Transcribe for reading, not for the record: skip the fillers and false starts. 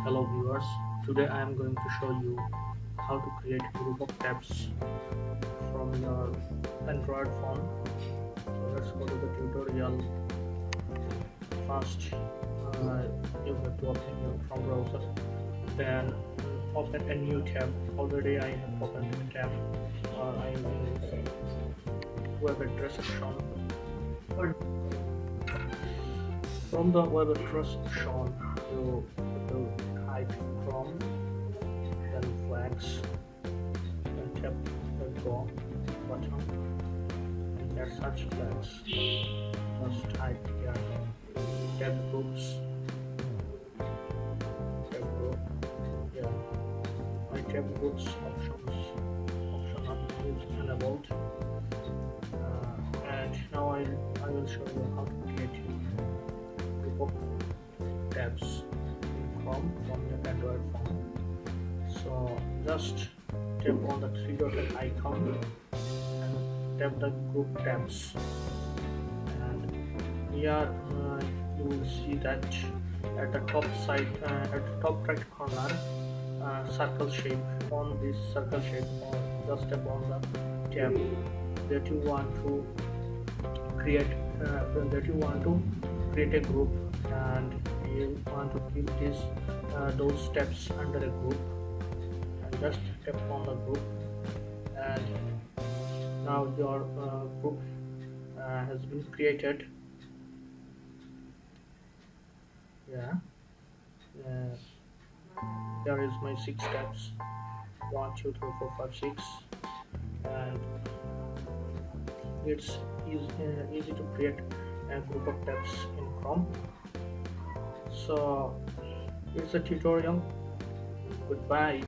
Hello viewers, today I am going to show you how to create a group of tabs from your Android phone. So let's go to the tutorial. First, you have to open your Chrome browser, then open a new tab. Already I have opened a tab, I am using web address shown. From the web address shown, you will type Chrome, then flags, then tap the go button, and there are such flags. Just type here tab groups, tab group, yeah. My tab groups option is enabled, and now I will show you how to create a group of tabs in Chrome from your Android phone. So just tap on the three-dotted icon and tap the group tabs, and here you will see that at the top side, at the top right corner, circle shape. On this circle shape, just tap on the tab that you want to create, a group, and you want to keep those steps under a group, and just tap on the group, and now your group has been created. Yeah, there is my 6 steps, 1 2 3 4 5 6, and it's easy to create a group of tabs in Chrome. So it's a tutorial. Goodbye.